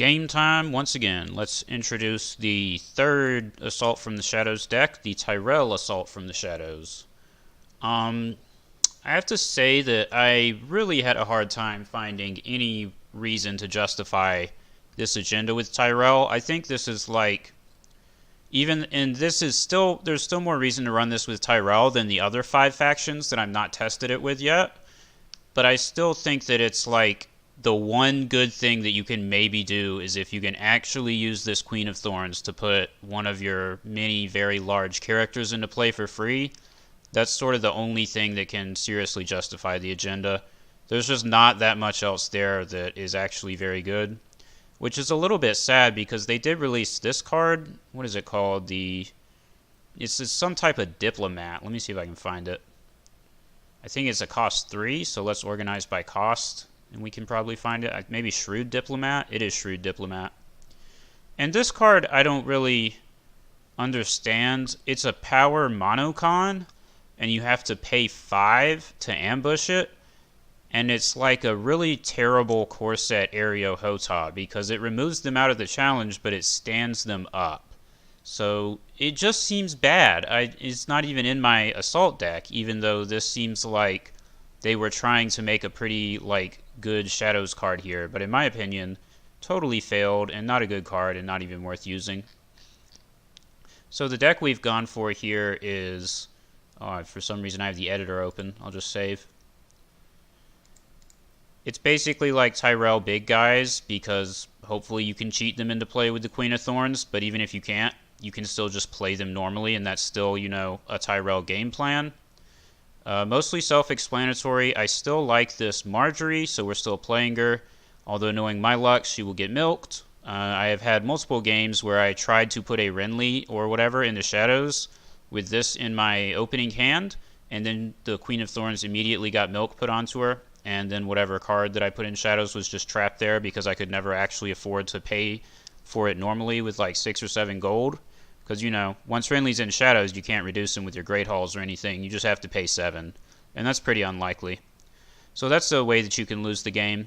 Game time once again. Let's introduce the third Assault from the Shadows deck, the Tyrell Assault from the Shadows. I have to say that I really had a hard time finding any reason to justify this agenda with Tyrell. I think this is like there's still more reason to run this with Tyrell than the other 5 factions that I'm not tested it with yet. But I still think that it's like the one good thing that you can maybe do is if you can actually use this Queen of Thorns to put one of your many very large characters into play for free. That's sort of the only thing that can seriously justify the agenda. There's just not that much else there that is actually very good, which is a little bit sad because they did release this card. What is it called? It's some type of diplomat. Let me see if I can find it. I think it's a cost 3, so let's organize by cost, and we can probably find it. Maybe Shrewd Diplomat? It is Shrewd Diplomat. And this card I don't really understand. It's a power monocon, and you have to pay 5 to ambush it. And it's like a really terrible core set Aereo Hota because it removes them out of the challenge, but it stands them up. So it just seems bad. It's not even in my assault deck, even though this seems like they were trying to make a pretty good Shadows card here. But in my opinion, totally failed and not a good card and not even worth using. So the deck we've gone for here is, for some reason I have the editor open. I'll just save. It's basically like Tyrell big guys because hopefully you can cheat them into play with the Queen of Thorns, but even if you can't, you can still just play them normally, and that's still, a Tyrell game plan. Mostly self-explanatory. I still like this Marjorie, so we're still playing her. Although knowing my luck, she will get milked. I have had multiple games where I tried to put a Renly or whatever in the Shadows with this in my opening hand, and then the Queen of Thorns immediately got milk put onto her, and then whatever card that I put in Shadows was just trapped there because I could never actually afford to pay for it normally with 6 or 7 gold. Because, once Renly's in Shadows, you can't reduce him with your Great Halls or anything. You just have to pay 7. And that's pretty unlikely. So that's the way that you can lose the game.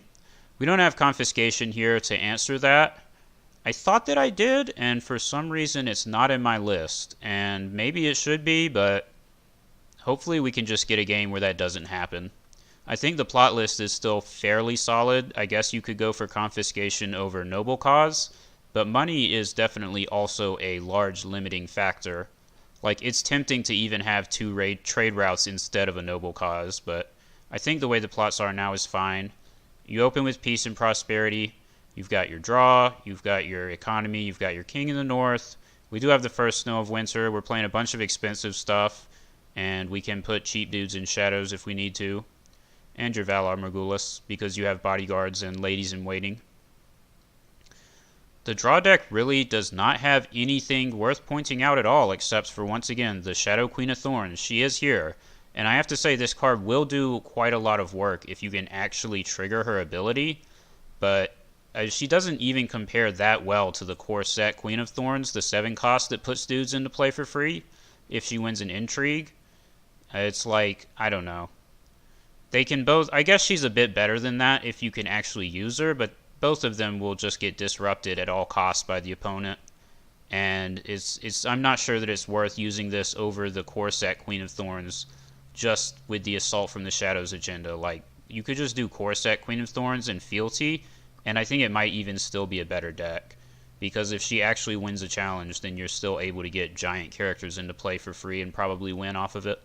We don't have Confiscation here to answer that. I thought that I did, and for some reason it's not in my list. And maybe it should be, but hopefully we can just get a game where that doesn't happen. I think the plot list is still fairly solid. I guess you could go for Confiscation over Noble Cause. But money is definitely also a large limiting factor. It's tempting to even have 2 trade routes instead of a Noble Cause, but I think the way the plots are now is fine. You open with Peace and Prosperity. You've got your draw. You've got your economy. You've got your King in the North. We do have the first Snow of Winter. We're playing a bunch of expensive stuff, and we can put cheap dudes in Shadows if we need to. And your Valar Morghulis, because you have bodyguards and ladies in waiting. The draw deck really does not have anything worth pointing out at all, except for, once again, the Shadow Queen of Thorns. She is here, and I have to say this card will do quite a lot of work if you can actually trigger her ability, but she doesn't even compare that well to the core set Queen of Thorns, the 7 cost that puts dudes into play for free, if she wins an Intrigue. It's I don't know. They can both, I guess she's a bit better than that if you can actually use her, but both of them will just get disrupted at all costs by the opponent, and I'm not sure that it's worth using this over the core set Queen of Thorns just with the Assault from the Shadows agenda. You could just do core set Queen of Thorns and Fealty, and I think it might even still be a better deck, because if she actually wins a challenge, then you're still able to get giant characters into play for free and probably win off of it.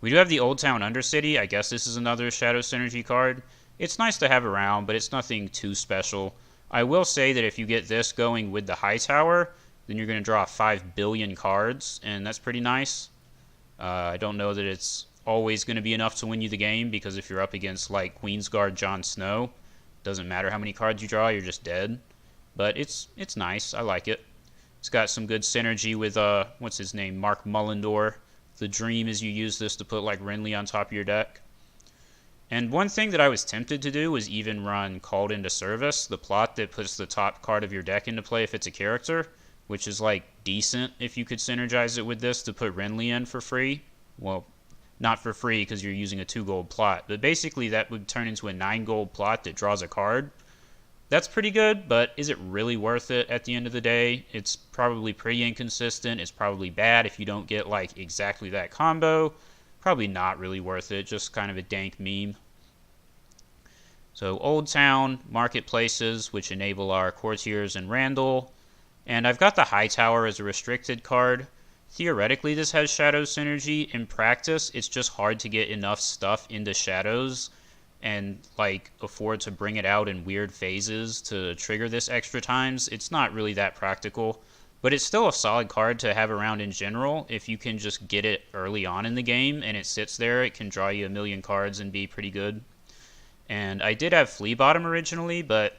We do have the Old Town Undercity. I guess this is another Shadow Synergy card. It's nice to have around, but it's nothing too special. I will say that if you get this going with the High Tower, then you're going to draw 5 billion cards, and that's pretty nice. I don't know that it's always going to be enough to win you the game, because if you're up against Queensguard Jon Snow, doesn't matter how many cards you draw, you're just dead. But it's nice. I like it. It's got some good synergy with, what's his name, Mark Mullendor. The dream is you use this to put Renly on top of your deck. And one thing that I was tempted to do was even run Called into Service, the plot that puts the top card of your deck into play if it's a character, which is decent if you could synergize it with this to put Renly in for free. Well, not for free because you're using a 2 gold plot, but basically that would turn into a 9 gold plot that draws a card. That's pretty good, but is it really worth it at the end of the day? It's probably pretty inconsistent. It's probably bad if you don't get like exactly that combo. Probably not really worth it, just kind of a dank meme. So Old Town, Marketplaces, which enable our Courtiers and Randall. And I've got the High Tower as a restricted card. Theoretically, this has Shadow synergy. In practice, it's just hard to get enough stuff into Shadows and like afford to bring it out in weird phases to trigger this extra times. It's not really that practical, but it's still a solid card to have around in general. If you can just get it early on in the game and it sits there, it can draw you a million cards and be pretty good. And I did have Flea Bottom originally, but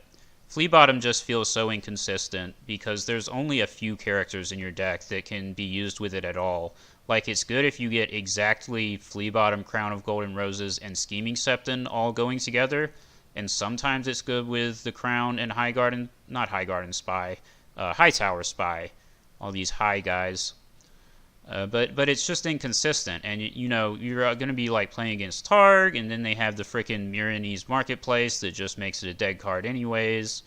Flea Bottom just feels so inconsistent because there's only a few characters in your deck that can be used with it at all. Like, it's good if you get exactly Flea Bottom, Crown of Golden Roses, and Scheming Septon all going together, and sometimes it's good with the Crown and High Garden, not High Garden Spy, High Tower Spy, all these high guys. But it's just inconsistent, and you're going to be like playing against Targ, and then they have the frickin' Myronese Marketplace that just makes it a dead card anyways.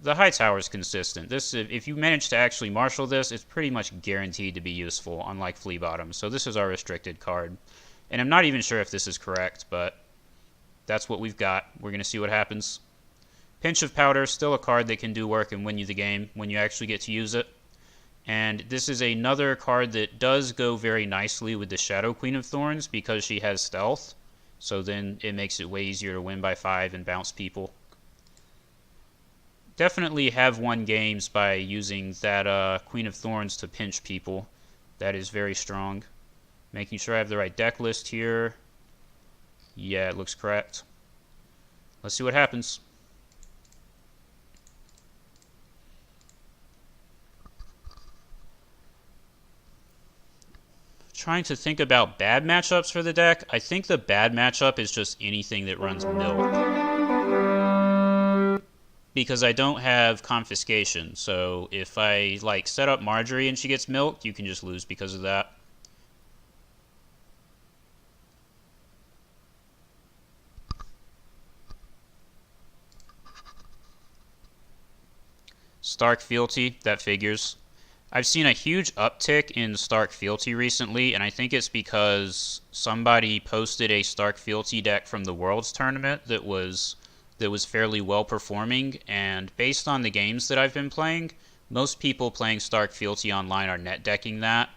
The High Tower is consistent. This, if you manage to actually marshal this, it's pretty much guaranteed to be useful, unlike Flea Bottom. So this is our restricted card, and I'm not even sure if this is correct, but that's what we've got. We're going to see what happens. Pinch of Powder, still a card that can do work and win you the game when you actually get to use it. And this is another card that does go very nicely with the Shadow Queen of Thorns because she has stealth. So then it makes it way easier to win by 5 and bounce people. Definitely have won games by using that Queen of Thorns to pinch people. That is very strong. Making sure I have the right deck list here. Yeah, it looks correct. Let's see what happens. Trying to think about bad matchups for the deck. I think the bad matchup is just anything that runs milk. Because I don't have confiscation, so if I like set up Marjorie and she gets milked, you can just lose because of that. Stark Fealty, that figures. I've seen a huge uptick in Stark Fealty recently, and I think it's because somebody posted a Stark Fealty deck from the Worlds tournament that was fairly well performing, and based on the games that I've been playing, most people playing Stark Fealty online are net decking that.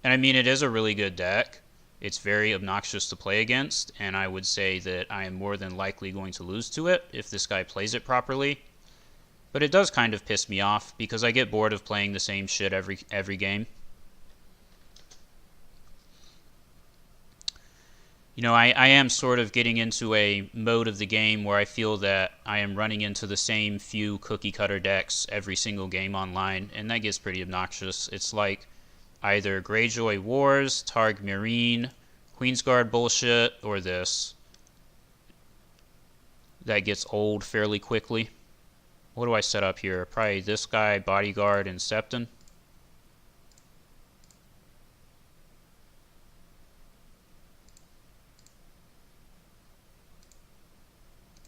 And I mean, it is a really good deck. It's very obnoxious to play against, and I would say that I am more than likely going to lose to it if this guy plays it properly. But it does kind of piss me off because I get bored of playing the same shit every game. I am sort of getting into a mode of the game where I feel that I am running into the same few cookie cutter decks every single game online, and that gets pretty obnoxious. It's like either Greyjoy Wars, Targ Marine, Queensguard bullshit, or this. That gets old fairly quickly. What do I set up here? Probably this guy, Bodyguard, and Septon.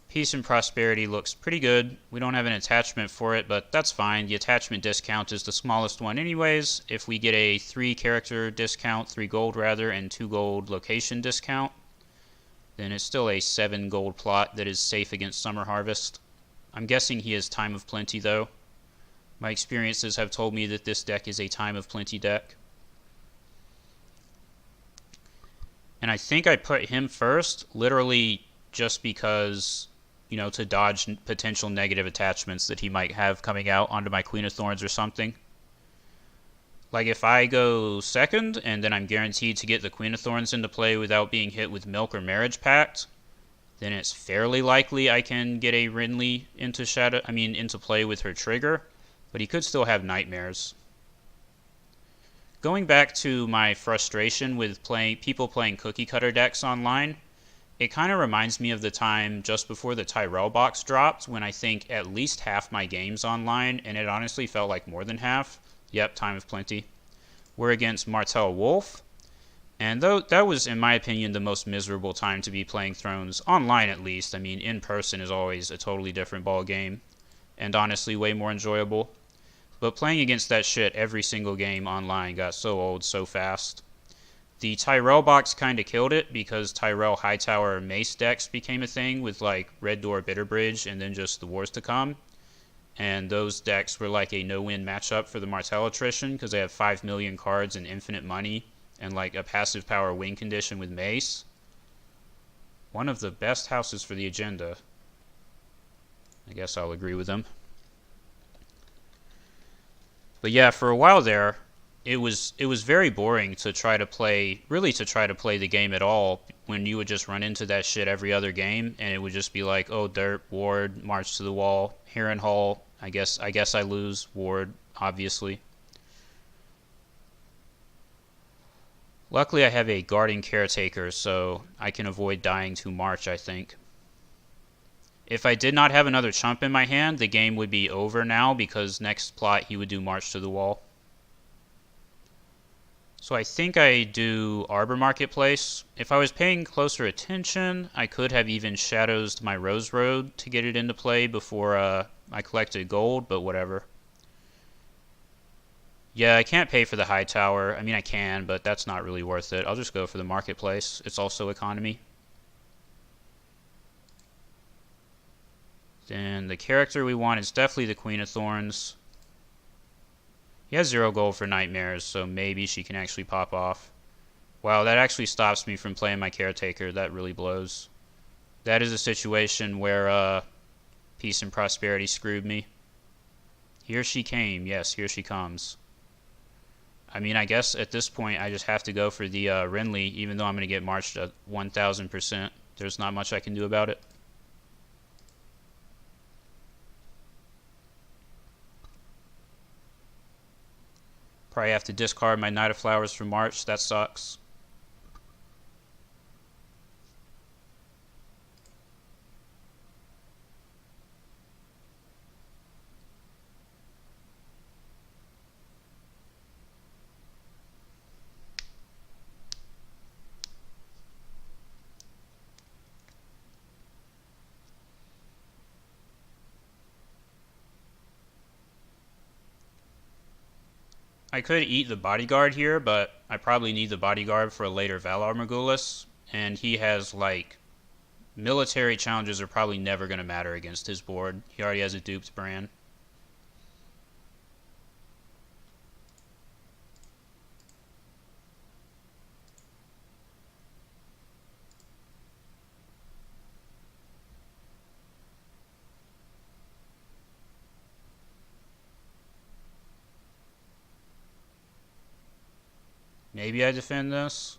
Peace and Prosperity looks pretty good. We don't have an attachment for it, but that's fine. The attachment discount is the smallest one anyways. If we get a 3 character discount, 3 gold rather, and 2 gold location discount, then it's still a 7 gold plot that is safe against Summer Harvest. I'm guessing he has Time of Plenty though. My experiences have told me that this deck is a Time of Plenty deck. And I think I put him first, literally just because, to dodge potential negative attachments that he might have coming out onto my Queen of Thorns or something. Like, if I go second, and then I'm guaranteed to get the Queen of Thorns into play without being hit with Milk or Marriage Pact, then it's fairly likely I can get a Renly into play with her trigger, but he could still have Nightmares. Going back to my frustration with people playing cookie cutter decks online, it kind of reminds me of the time just before the Tyrell box dropped when I think at least half my games online, and it honestly felt like more than half, yep, Time of Plenty, were against Martell Wolf. And that was, in my opinion, the most miserable time to be playing Thrones, online at least. I mean, in person is always a totally different ball game. and honestly way more enjoyable. But playing against that shit every single game online got so old so fast. The Tyrell box kind of killed it because Tyrell Hightower Mace decks became a thing with like Red Door Bitterbridge and then just the Wars to Come. And those decks were like a no-win matchup for the Martell attrition because they have 5 million cards and infinite money and like a passive power win condition with Mace. One of the best houses for the agenda. I guess I'll agree with them. But yeah, for a while there, it was very boring to try to play the game at all when you would just run into that shit every other game and it would just be like, oh, dirt, ward, march to the wall, Heron Hall, I guess I lose, ward, obviously. Luckily I have a guarding caretaker, so I can avoid dying to march, I think. If I did not have another chump in my hand, the game would be over now because next plot he would do march to the wall. So I think I do Arbor Marketplace. If I was paying closer attention, I could have even Shadows my Rose Road to get it into play before I collected gold, but whatever. Yeah, I can't pay for the high tower. I mean, I can, but that's not really worth it. I'll just go for the Marketplace. It's also economy. Then the character we want is definitely the Queen of Thorns. He has 0 gold for Nightmares, so maybe she can actually pop off. Wow, that actually stops me from playing my caretaker. That really blows. That is a situation where Peace and Prosperity screwed me. Here she came. Yes, here she comes. I mean, I guess at this point I just have to go for the Renly, even though I'm going to get marched at 1,000%. There's not much I can do about it. Probably have to discard my Knight of Flowers for March. That sucks. I could eat the Bodyguard here, but I probably need the Bodyguard for a later Valar Morghulis, and he has, like, military challenges are probably never going to matter against his board. He already has a duped Bran. Maybe I defend this.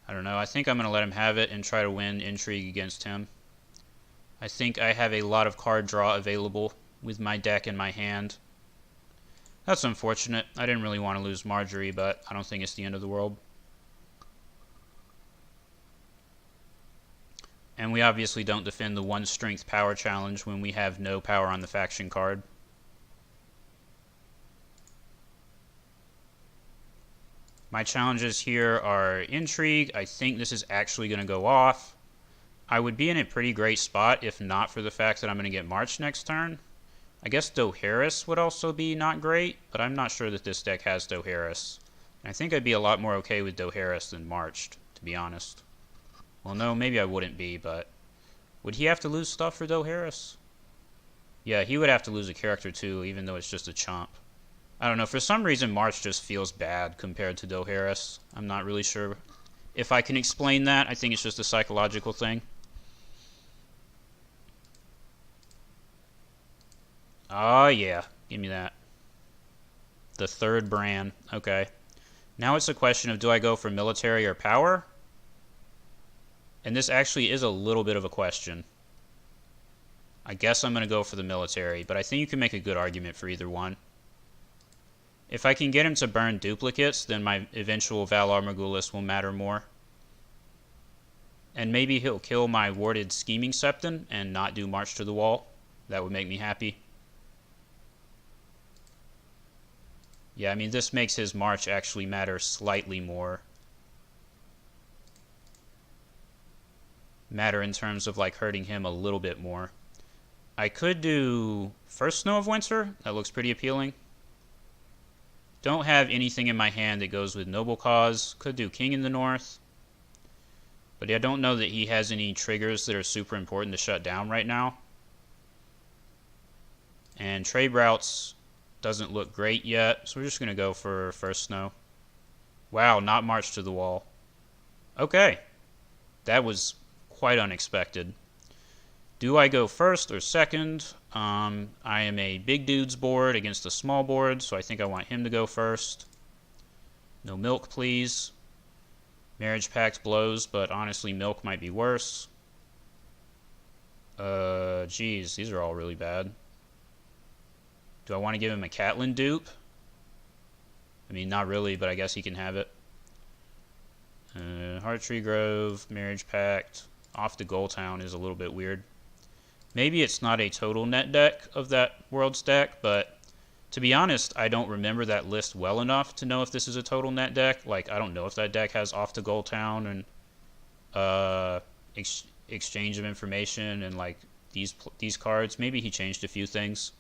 I don't know. I think I'm going to let him have it and try to win Intrigue against him. I think I have a lot of card draw available with my deck in my hand. That's unfortunate. I didn't really want to lose Marjorie, but I don't think it's the end of the world. And we obviously don't defend the 1 strength power challenge when we have no power on the faction card. My challenges here are Intrigue. I think this is actually going to go off. I would be in a pretty great spot if not for the fact that I'm going to get March next turn. I guess Dohaeris would also be not great, but I'm not sure that this deck has Dohaeris. And I think I'd be a lot more okay with Dohaeris than Marched, to be honest. Well, no, maybe I wouldn't be, but would he have to lose stuff for Dohaeris? Yeah, he would have to lose a character too, even though it's just a chomp. I don't know, for some reason March just feels bad compared to Dohaeris. I'm not really sure if I can explain that. I think it's just a psychological thing. Oh yeah, give me that. The 3rd Bran, okay. Now it's a question of do I go for military or power? And this actually is a little bit of a question. I guess I'm going to go for the military, but I think you can make a good argument for either one. If I can get him to burn duplicates, then my eventual Valar Morghulis will matter more. And maybe he'll kill my warded Scheming Septon and not do March to the Wall. That would make me happy. Yeah, I mean, this makes his March actually matter slightly more. matter in terms of like hurting him a little bit more. I could do First Snow of Winter. That looks pretty appealing. Don't have anything in my hand that goes with Noble Cause. Could do King in the North. But I don't know that he has any triggers that are super important to shut down right now. And trade routes doesn't look great yet, so we're just going to go for First Snow. Wow, not March to the Wall. Okay. That was quite unexpected. Do I go first or second? I am a big dude's board against a small board, so I think I want him to go first. No milk, please. Marriage Pact blows, but honestly, milk might be worse. Geez, these are all really bad. Do I want to give him a Catelyn dupe? I mean, not really, but I guess he can have it. Hearttree Grove, Marriage Pact, off to Goldtown is a little bit weird. Maybe it's not a total net deck of that World's deck, but to be honest, I don't remember that list well enough to know if this is a total net deck. Like, I don't know if that deck has off to Goldtown and exchange of information and like these cards. Maybe he changed a few things.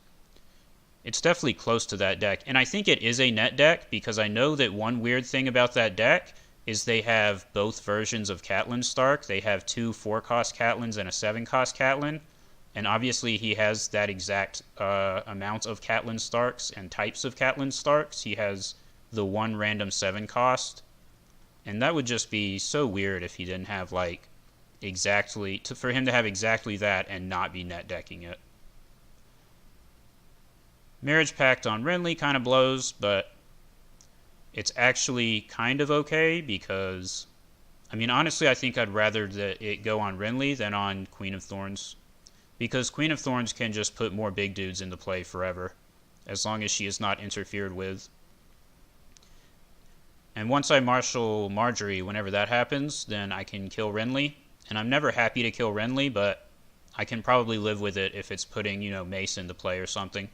It's definitely close to that deck, and I think it is a net deck because I know that one weird thing about that deck is they have both versions of Catelyn Stark. They have 2 4-cost Catelyns and a 7-cost Catelyn. And obviously he has that exact amount of Catelyn Starks and types of Catelyn Starks. He has the 1 random 7 cost. And that would just be so weird if he didn't have like exactly, for him to have exactly that and not be net decking it. Marriage Pact on Renly kind of blows, but it's actually kind of okay because, I mean, honestly, I think I'd rather that it go on Renly than on Queen of Thorns. Because Queen of Thorns can just put more big dudes into play forever, as long as she is not interfered with. And once I marshal Marjorie, whenever that happens, then I can kill Renly. And I'm never happy to kill Renly, but I can probably live with it if it's putting, you know, Mace into play or something.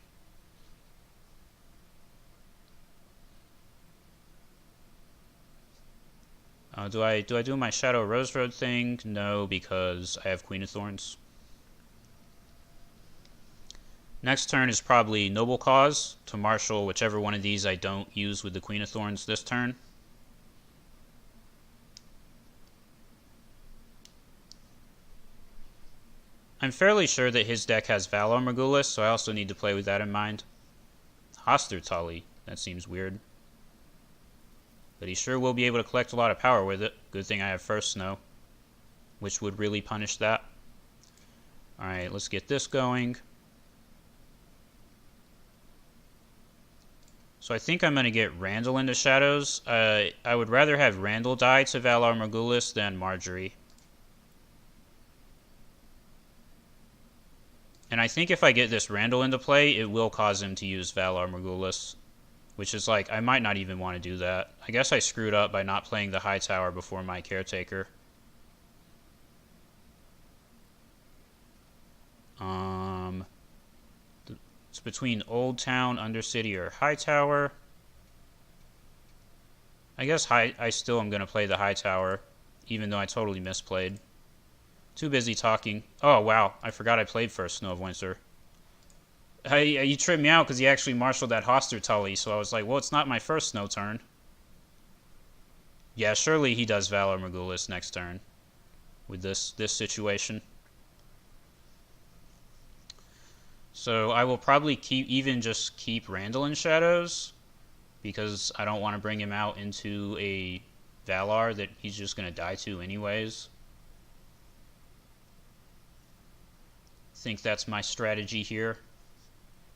Do I do my Shadow Rose Road thing? No, because I have Queen of Thorns. Next turn is probably Noble Cause to marshal whichever one of these I don't use with the Queen of Thorns this turn. I'm fairly sure that his deck has Valar Morghulis, so I also need to play with that in mind. Hoster Tully, that seems weird. But he sure will be able to collect a lot of power with it. Good thing I have First Snow, which would really punish that. Alright, let's get this going. So I think I'm going to get Randall into Shadows. I would rather have Randall die to Valar Morghulis than Marjorie. And I think if I get this Randall into play, it will cause him to use Valar Morghulis. Which is like, I might not even want to do that. I guess I screwed up by not playing the High Tower before my Caretaker. It's between Old Town, Undercity, or High Tower. I guess I still am going to play the High Tower, even though I totally misplayed. Too busy talking. Oh, wow. I forgot I played First Snow of Winter. You tripped me out because he actually marshaled that Hoster Tully, so I was like, well, it's not my first Snow turn. Yeah, surely he does Valar Morghulis next turn with this situation. So I will probably just keep Randall in Shadows because I don't want to bring him out into a Valar that he's just going to die to anyways. I think that's my strategy here.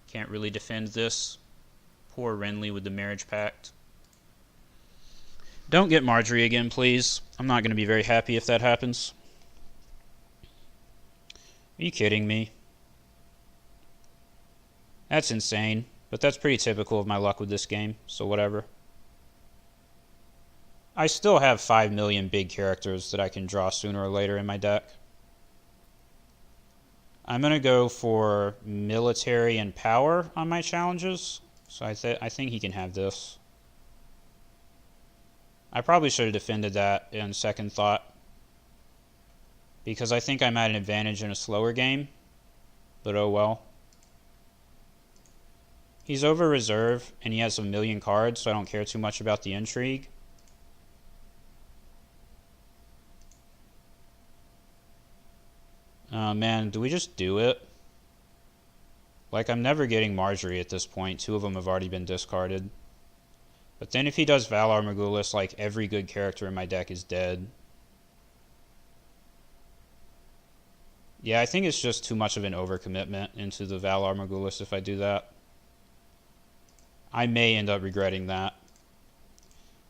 Can't really defend this. Poor Renly with the Marriage Pact. Don't get Marjorie again, please. I'm not going to be very happy if that happens. Are you kidding me? That's insane, but that's pretty typical of my luck with this game, so whatever. I still have 5 million big characters that I can draw sooner or later in my deck. I'm going to go for military and power on my challenges, so I think he can have this. I probably should have defended that in second thought. because I think I'm at an advantage in a slower game, but oh well. He's over reserve, and he has a million cards, so I don't care too much about the intrigue. Man, do we just do it? Like, I'm never getting Marjorie at this point. 2 of them have already been discarded. But then if he does Valar Morghulis, like, every good character in my deck is dead. Yeah, I think it's just too much of an overcommitment into the Valar Morghulis if I do that. I may end up regretting that.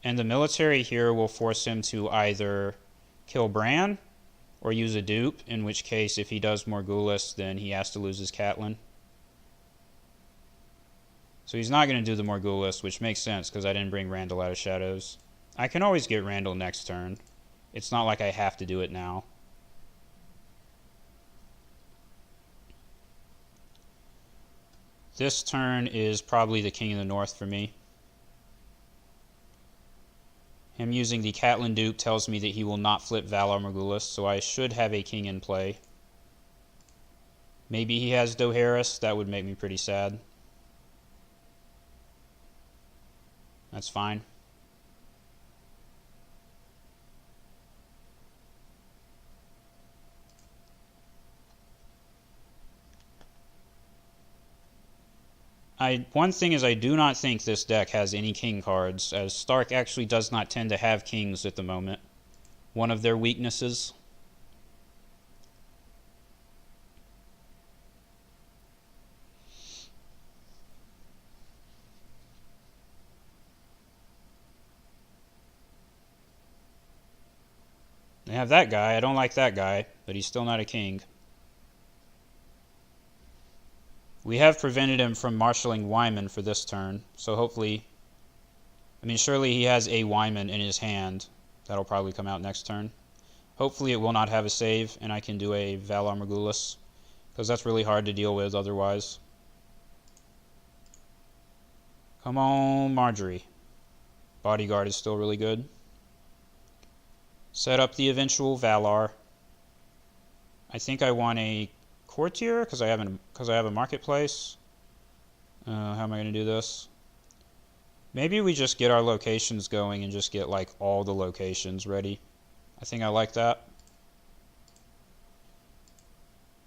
And the military here will force him to either kill Bran or use a dupe, in which case, if he does Morghulis, then he has to lose his Catelyn. So he's not going to do the Morghulis, which makes sense because I didn't bring Randall out of Shadows. I can always get Randall next turn. It's not like I have to do it now. This turn is probably the King of the North for me. Him using the Catelyn dupe tells me that he will not flip Valar Morghulis, so I should have a king in play. Maybe he has Dohaeris. That would make me pretty sad. That's fine. One thing is I do not think this deck has any king cards, as Stark actually does not tend to have kings at the moment. One of their weaknesses. They have that guy. I don't like that guy, but he's still not a king. We have prevented him from marshalling Wyman for this turn, so hopefully... I mean, surely he has a Wyman in his hand. That'll probably come out next turn. Hopefully it will not have a save, and I can do a Valar Morghulis, because that's really hard to deal with otherwise. Come on, Marjorie. Bodyguard is still really good. Set up the eventual Valar. I think I want a courtier because I have a marketplace. How am I going to do this? Maybe we just get our locations going and just get like all the locations ready. I think I like that.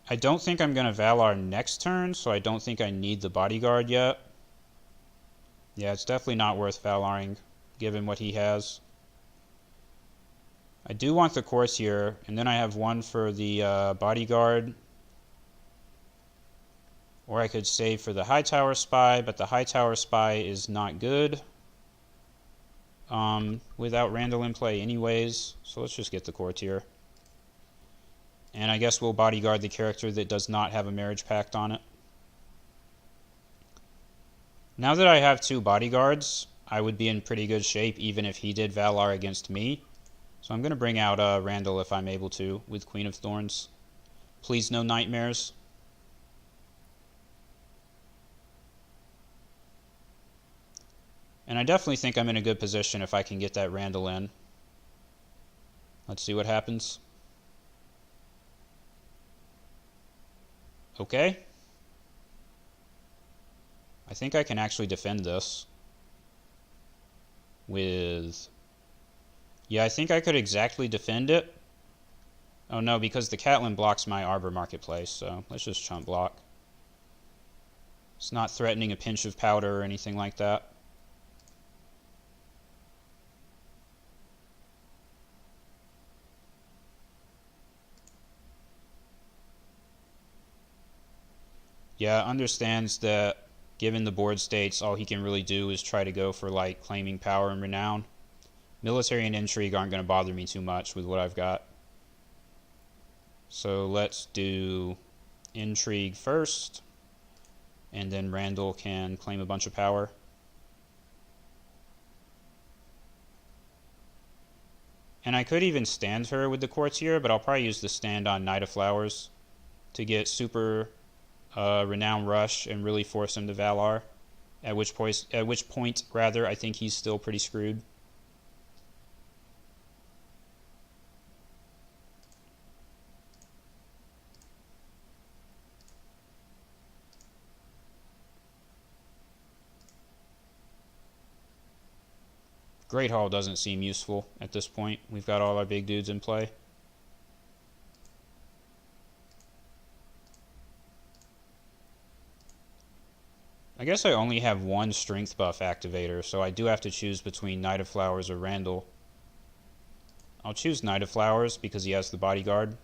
I don't think I'm going to Valar next turn, so I don't think I need the bodyguard yet. Yeah, it's definitely not worth Valaring given what he has. I do want the courtier, and then I have one for the bodyguard. Or I could save for the Hightower Spy, but the Hightower Spy is not good without Randall in play anyways. So let's just get the courtier. And I guess we'll bodyguard the character that does not have a marriage pact on it. Now that I have 2 bodyguards, I would be in pretty good shape even if he did Valar against me. So I'm going to bring out Randall if I'm able to with Queen of Thorns. Please no nightmares. And I definitely think I'm in a good position if I can get that Randall in. Let's see what happens. Okay. I think I can actually defend this with... Yeah, I think I could exactly defend it. Oh no, because the Catelyn blocks my Arbor Marketplace, so let's just chump block. It's not threatening a pinch of powder or anything like that. Yeah, understands that given the board states, all he can really do is try to go for like claiming power and renown. Military and intrigue aren't going to bother me too much with what I've got. So let's do intrigue first, and then Randall can claim a bunch of power. And I could even stand her with the courtier, but I'll probably use the stand on Knight of Flowers to get super renown rush and really force him to Valar. At which point, I think he's still pretty screwed. Great Hall doesn't seem useful at this point. We've got all our big dudes in play. I guess I only have one strength buff activator, so I do have to choose between Knight of Flowers or Randall. I'll choose Knight of Flowers because he has the bodyguard.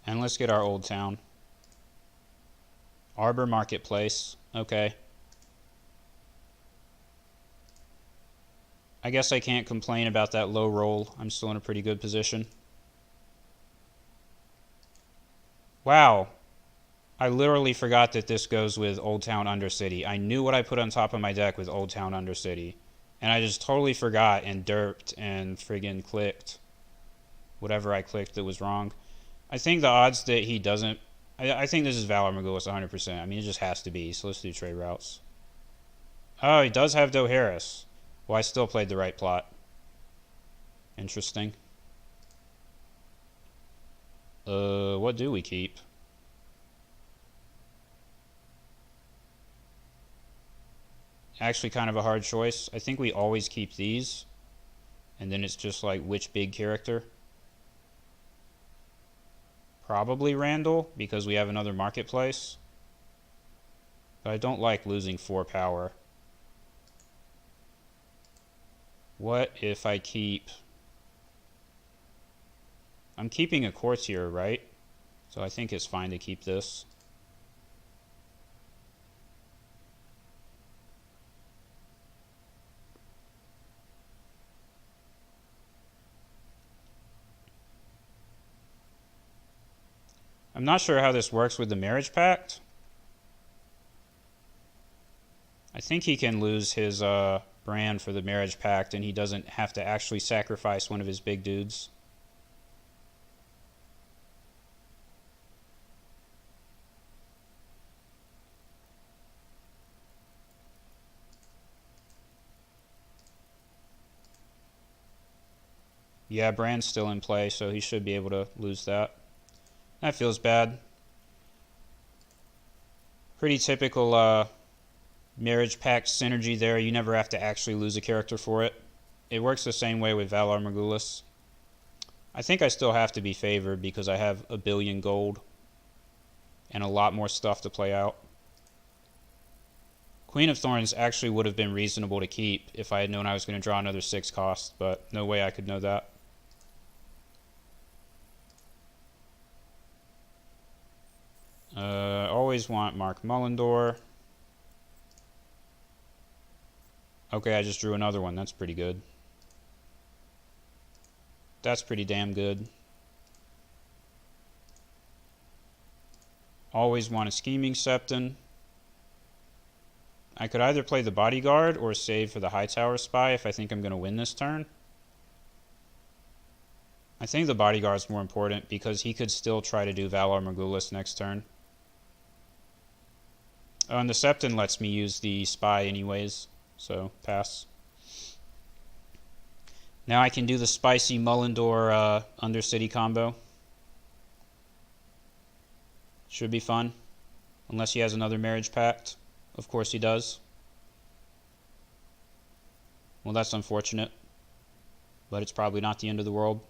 And let's get our old town. Arbor Marketplace. Okay. I guess I can't complain about that low roll. I'm still in a pretty good position. Wow. I literally forgot that this goes with Old Town Undercity. I knew what I put on top of my deck with Old Town Undercity. And I just totally forgot and derped and friggin' clicked whatever I clicked that was wrong. I think the odds that he doesn't... I think this is Valor Morghulis 100%. I mean, it just has to be. So let's do trade routes. Oh, he does have Dohaeris. Well, I still played the right plot. Interesting. What do we keep? Actually, kind of a hard choice. I think we always keep these. And then it's just like, which big character? Probably Randall, because we have another marketplace. But I don't like losing 4 power. What if I keep... I'm keeping a courtier, right? So I think it's fine to keep this. I'm not sure how this works with the marriage pact. I think he can lose his brand for the marriage pact and he doesn't have to actually sacrifice one of his big dudes. Yeah, brand's still in play, so he should be able to lose that. That feels bad. Pretty typical marriage pact synergy there. You never have to actually lose a character for it. It works the same way with Valor Morghulis. I think I still have to be favored because I have a billion gold and a lot more stuff to play out. Queen of Thorns actually would have been reasonable to keep if I had known I was going to draw another 6 cost, but no way I could know that. Always want Mark Mullendor. Okay, I just drew another one. That's pretty good. That's pretty damn good. Always want a Scheming Septon. I could either play the Bodyguard or save for the Hightower Spy if I think I'm going to win this turn. I think the Bodyguard's more important because he could still try to do Valor Morghulis next turn. Oh, and the Septon lets me use the Spy anyways, so pass. Now I can do the spicy Mullendor Undercity combo. Should be fun. Unless he has another marriage pact. Of course he does. Well, that's unfortunate. But it's probably not the end of the world.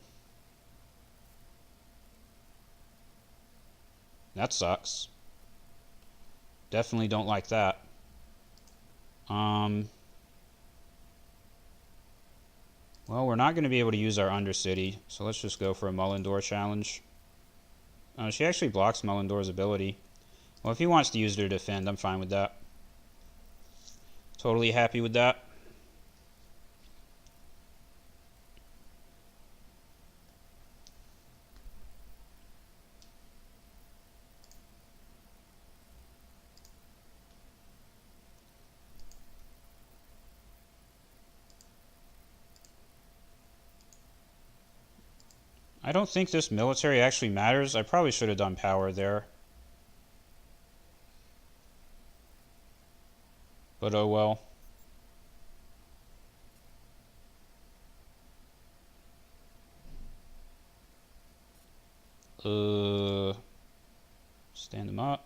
That sucks. Definitely don't like that. Well, we're not going to be able to use our Undercity, so let's just go for a Mullendor challenge. She actually blocks Mullendor's ability. Well, if he wants to use her to defend, I'm fine with that. Totally happy with that. I don't think this military actually matters. I probably should have done power there. But oh well. Stand them up.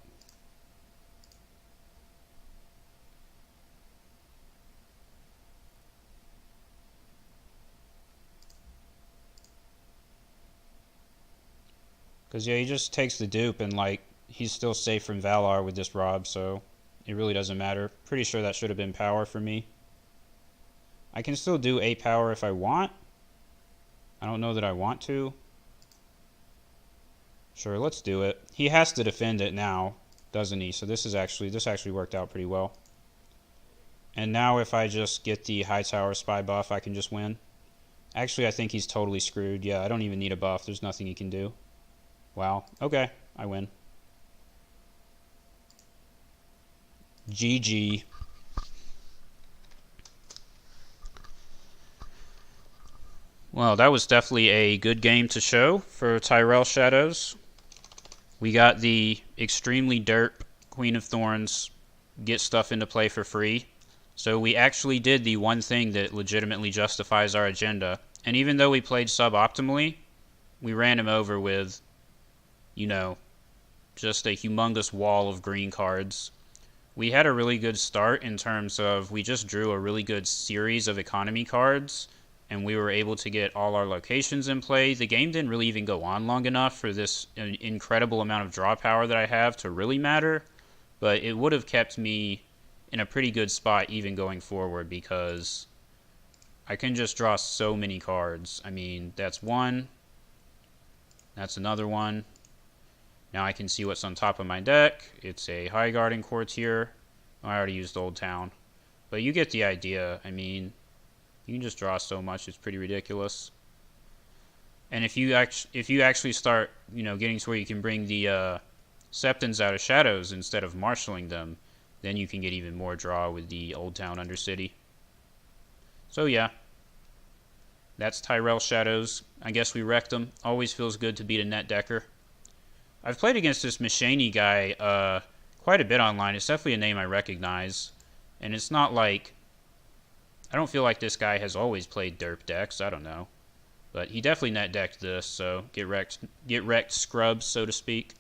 Because, yeah, he just takes the dupe and, like, he's still safe from Valar with this Rob, so it really doesn't matter. Pretty sure that should have been power for me. I can still do a power if I want. I don't know that I want to. Sure, let's do it. He has to defend it now, doesn't he? So this actually worked out pretty well. And now if I just get the Hightower spy buff, I can just win. Actually, I think he's totally screwed. Yeah, I don't even need a buff. There's nothing he can do. Wow. Okay, I win. GG. Well, that was definitely a good game to show for Tyrell Shadows. We got the extremely derp Queen of Thorns get stuff into play for free. So we actually did the one thing that legitimately justifies our agenda. And even though we played suboptimally, we ran him over with, you know, just a humongous wall of green cards. We had a really good start in terms of we just drew a really good series of economy cards, and we were able to get all our locations in play. The game didn't really even go on long enough for this incredible amount of draw power that I have to really matter, but it would have kept me in a pretty good spot even going forward because I can just draw so many cards. I mean, that's one, that's another one. Now I can see what's on top of my deck. It's a Highgarden Courtier. Oh, I already used Old Town. But you get the idea. I mean, you can just draw so much, it's pretty ridiculous. And if you actually start, getting to where you can bring the Septons out of Shadows instead of marshalling them, then you can get even more draw with the Old Town Undercity. So yeah, that's Tyrell Shadows. I guess we wrecked them. Always feels good to beat a net decker. I've played against this Machany guy quite a bit online. It's definitely a name I recognize. And it's not like... I don't feel like this guy has always played derp decks. I don't know. But he definitely net decked this, so get wrecked scrubs, so to speak.